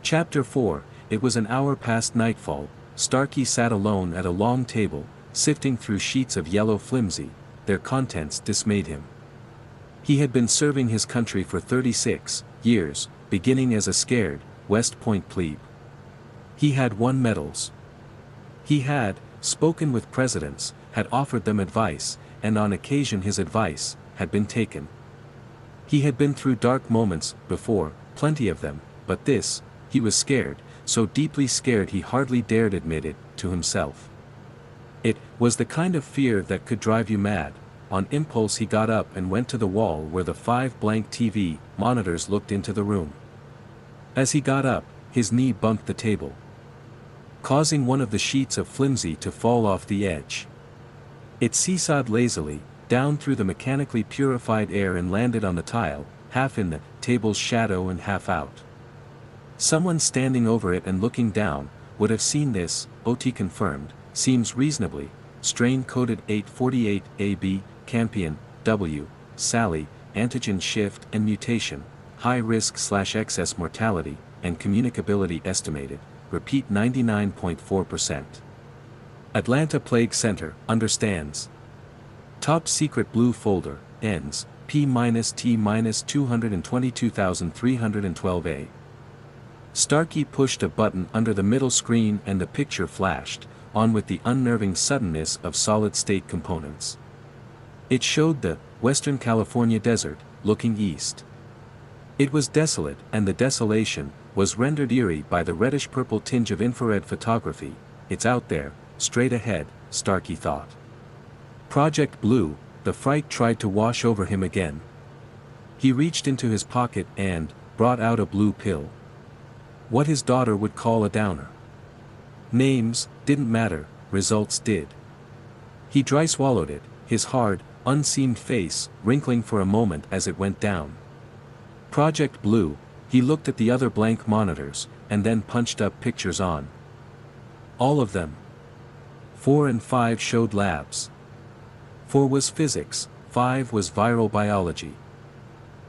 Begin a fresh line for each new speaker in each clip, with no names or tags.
Chapter 4. It was an hour past nightfall. Starkey sat alone at a long table, sifting through sheets of yellow flimsy. Their contents dismayed him. He had been serving his country for 36 years, beginning as a scared, West Point plebe. He had won medals. He had spoken with presidents, had offered them advice, and on occasion his advice had been taken. He had been through dark moments before, plenty of them, but this, he was scared, so deeply scared he hardly dared admit it to himself. It was the kind of fear that could drive you mad. On impulse he got up and went to the wall where the 5 blank TV monitors looked into the room. As he got up, his knee bumped the table, causing one of the sheets of flimsy to fall off the edge. It seesawed lazily, down through the mechanically purified air and landed on the tile, half in the table's shadow and half out. Someone standing over it and looking down, would have seen this, OT confirmed, seems reasonably, strain-coded 848 AB, Campion, W, Sally, antigen shift and mutation, high risk/excess mortality, and communicability estimated, repeat 99.4%. Atlanta Plague Center, understands. Top secret blue folder, ends, P-T-222,312A. Starkey pushed a button under the middle screen and the picture flashed, on with the unnerving suddenness of solid-state components. It showed the Western California desert, looking east. It was desolate, and the desolation was rendered eerie by the reddish-purple tinge of infrared photography. It's out there, straight ahead, Starkey thought. Project Blue. The fright tried to wash over him again. He reached into his pocket and brought out a blue pill. What his daughter would call a downer. Names didn't matter, results did. He dry swallowed it, his hard, unseamed face wrinkling for a moment as it went down. Project Blue. He looked at the other blank monitors, and then punched up pictures on all of them. 4 and 5 showed labs. 4 was physics, 5 was viral biology.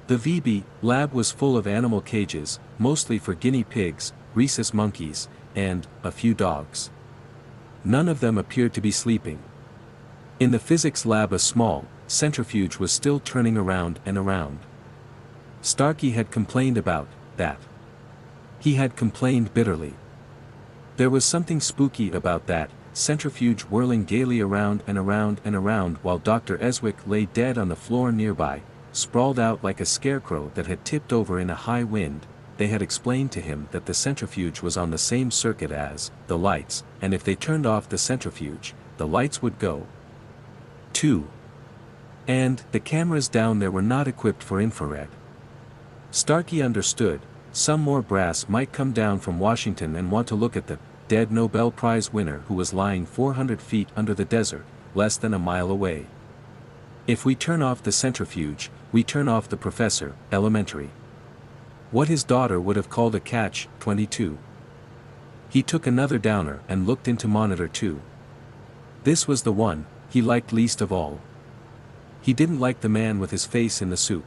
The VB lab was full of animal cages, mostly for guinea pigs, rhesus monkeys, and a few dogs. None of them appeared to be sleeping. In the physics lab a small centrifuge was still turning around and around. Starkey had complained about that. He had complained bitterly. There was something spooky about that centrifuge whirling gaily around and around and around while Dr. Eswick lay dead on the floor nearby, sprawled out like a scarecrow that had tipped over in a high wind. They had explained to him that the centrifuge was on the same circuit as the lights, and if they turned off the centrifuge, the lights would go too. And the cameras down there were not equipped for infrared. Starkey understood. Some more brass might come down from Washington and want to look at the dead Nobel Prize winner who was lying 400 feet under the desert, less than a mile away. If we turn off the centrifuge, we turn off the professor, elementary. What his daughter would have called a catch-22. He took another downer and looked into monitor 2. This was the one he liked least of all. He didn't like the man with his face in the soup.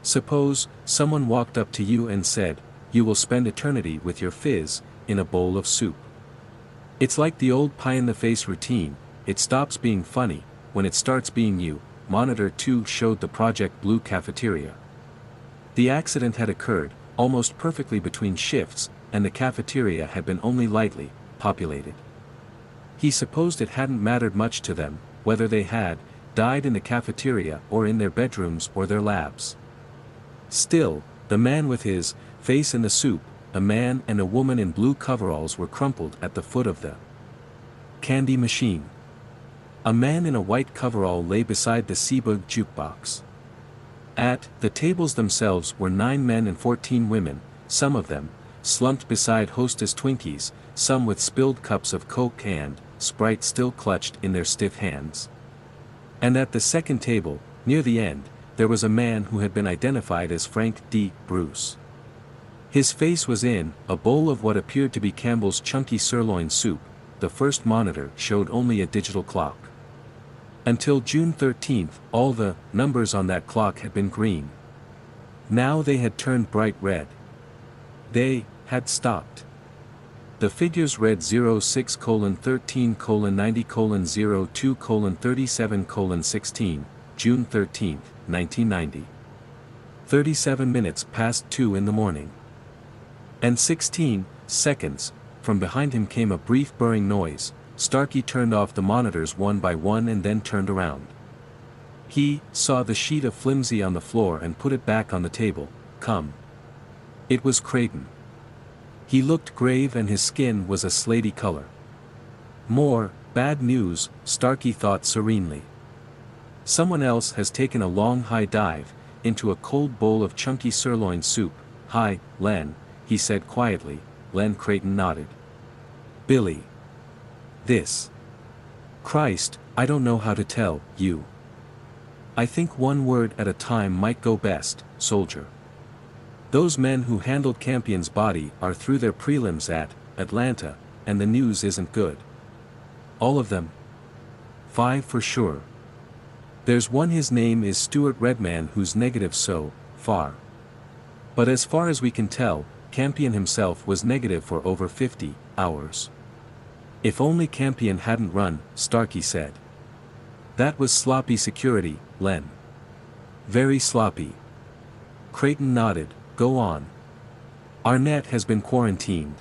Suppose someone walked up to you and said, "You will spend eternity with your fizz in a bowl of soup." It's like the old pie-in-the-face routine. It stops being funny when it starts being you. Monitor 2 showed the Project Blue cafeteria. The accident had occurred almost perfectly between shifts, and the cafeteria had been only lightly populated. He supposed it hadn't mattered much to them whether they had died in the cafeteria or in their bedrooms or their labs. Still, the man with his face in the soup, a man and a woman in blue coveralls were crumpled at the foot of the candy machine. A man in a white coverall lay beside the Seabug jukebox. At the tables themselves were 9 men and 14 women, some of them slumped beside Hostess Twinkies, some with spilled cups of Coke and Sprite still clutched in their stiff hands. And at the second table, near the end, there was a man who had been identified as Frank D. Bruce. His face was in a bowl of what appeared to be Campbell's chunky sirloin soup. The first monitor showed only a digital clock. Until June 13th, all the numbers on that clock had been green. Now they had turned bright red. They had stopped. The figures read 06:13:90:02:37:16, June 13, 1990. 37 minutes past 2 in the morning. And 16 seconds, from behind him came a brief burring noise. Starkey turned off the monitors one by one and then turned around. He saw the sheet of flimsy on the floor and put it back on the table. Come. It was Creighton. He looked grave and his skin was a slaty color. More bad news, Starkey thought serenely. Someone else has taken a long high dive into a cold bowl of chunky sirloin soup. Hi, Len, he said quietly. Len Creighton nodded. Billy. This. Christ, I don't know how to tell you. I think one word at a time might go best, soldier. Those men who handled Campion's body are through their prelims at Atlanta, and the news isn't good. All of them? 5 for sure. There's one, his name is Stuart Redman, who's negative so far. But as far as we can tell, Campion himself was negative for over 50 hours. If only Campion hadn't run, Starkey said. That was sloppy security, Len. Very sloppy. Creighton nodded. Go on. Arnett has been quarantined.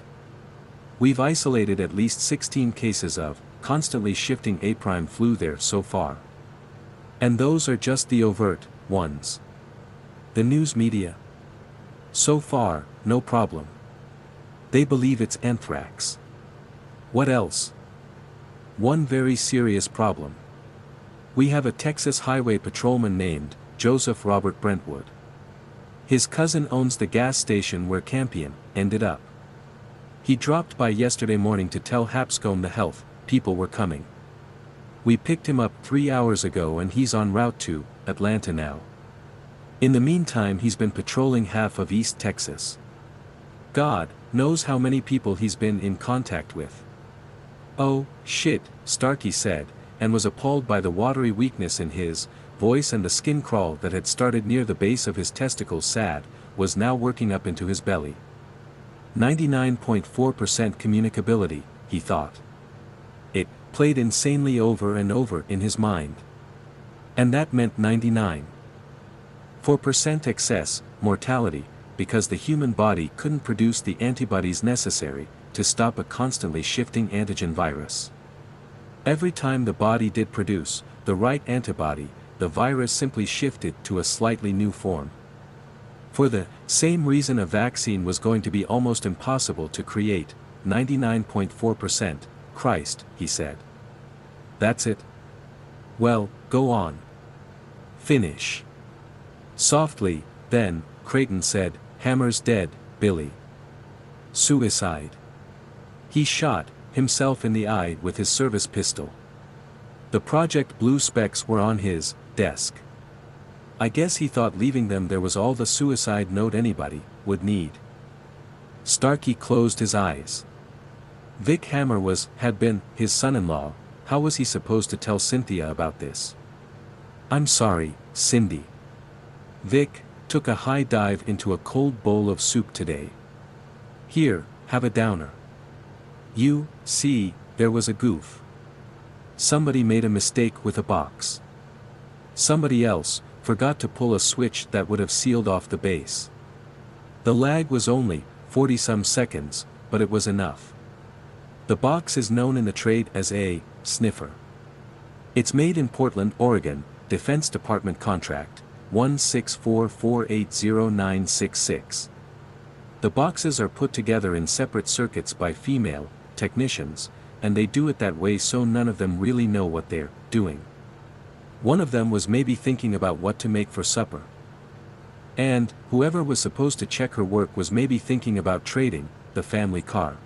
We've isolated at least 16 cases of constantly shifting A-prime flu there so far. And those are just the overt ones. The news media? So far, no problem. They believe it's anthrax. What else? One very serious problem. We have a Texas highway patrolman named Joseph Robert Brentwood. His cousin owns the gas station where Campion ended up. He dropped by yesterday morning to tell Hapscomb the health people were coming. We picked him up 3 hours ago and he's en route to Atlanta now. In the meantime, he's been patrolling half of East Texas. God knows how many people he's been in contact with. Oh, shit, Starkey said, and was appalled by the watery weakness in his voice, and the skin crawl that had started near the base of his testicles was now working up into his belly. 99.4% communicability, he thought. It played insanely over and over in his mind. And that meant 99.4% excess mortality, because the human body couldn't produce the antibodies necessary to stop a constantly shifting antigen virus. Every time the body did produce the right antibody, the virus simply shifted to a slightly new form. For the same reason a vaccine was going to be almost impossible to create. 99.4%, Christ, he said. That's it? Well, go on. Finish. Softly, then, Creighton said, Hammer's dead, Billy. Suicide. He shot himself in the eye with his service pistol. The Project Blue specs were on his desk. I guess he thought leaving them there was all the suicide note anybody would need. Starkey closed his eyes. Vic Hammer had been his son-in-law. How was he supposed to tell Cynthia about this? I'm sorry, Cindy. Vic took a high dive into a cold bowl of soup today. Here, have a downer. You see, there was a goof. Somebody made a mistake with a box. Somebody else forgot to pull a switch that would have sealed off the base. The lag was only 40-some seconds, but it was enough. The box is known in the trade as a sniffer. It's made in Portland, Oregon, Defense Department contract, 164480966. The boxes are put together in separate circuits by female technicians, and they do it that way so none of them really know what they're doing. One of them was maybe thinking about what to make for supper. And whoever was supposed to check her work was maybe thinking about trading the family car.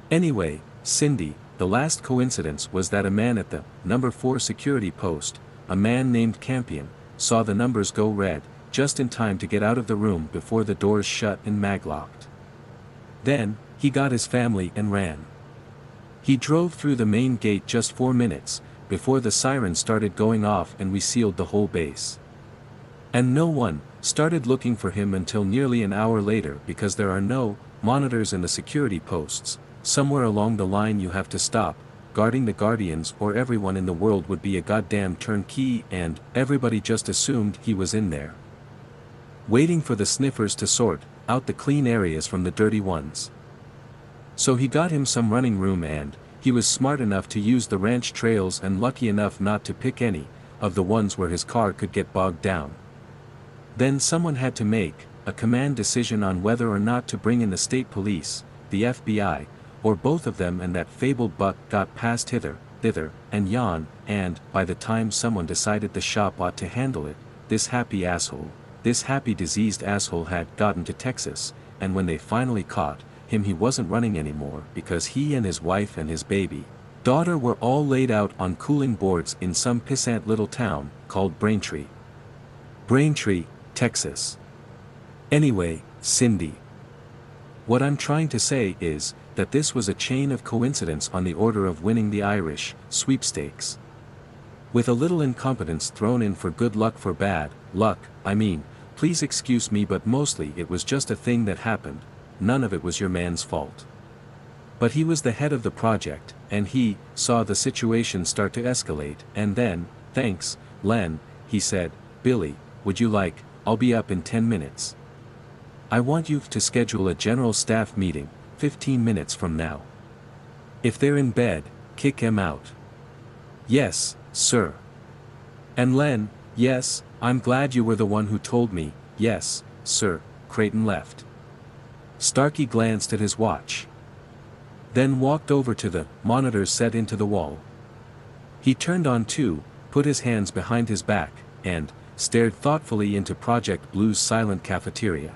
Anyway, Cindy, the last coincidence was that a man at the number 4 security post, a man named Campion, saw the numbers go red, just in time to get out of the room before the doors shut and maglocked. Then, he got his family and ran. He drove through the main gate just 4 minutes, before the siren started going off and we sealed the whole base. And no one started looking for him until nearly an hour later because there are no monitors and the security posts. Somewhere along the line you have to stop, guarding the Guardians, or everyone in the world would be a goddamn turnkey, and everybody just assumed he was in there, waiting for the sniffers to sort out the clean areas from the dirty ones. So he got him some running room, and he was smart enough to use the ranch trails and lucky enough not to pick any of the ones where his car could get bogged down. Then someone had to make a command decision on whether or not to bring in the state police, the FBI, or both of them, and that fabled buck got passed hither, thither, and yon, and by the time someone decided the shop ought to handle it, this happy diseased asshole had gotten to Texas, and when they finally caught him he wasn't running anymore because he and his wife and his baby daughter were all laid out on cooling boards in some pissant little town called Braintree. Braintree, Texas. Anyway, Cindy. What I'm trying to say is that this was a chain of coincidence on the order of winning the Irish sweepstakes, with a little incompetence thrown in for good luck. For bad luck, I mean, please excuse me, but mostly it was just a thing that happened. None of it was your man's fault. But he was the head of the project, and he saw the situation start to escalate, and then, "Thanks, Len," he said, "Billy, would you like, I'll be up in 10 minutes. I want you to schedule a general staff meeting, 15 minutes from now. If they're in bed, kick 'em out." "Yes, sir." And Len, "Yes, I'm glad you were the one who told me." "Yes, sir." Creighton left. Starkey glanced at his watch, then walked over to the monitors set into the wall. He turned on two, put his hands behind his back, and stared thoughtfully into Project Blue's silent cafeteria.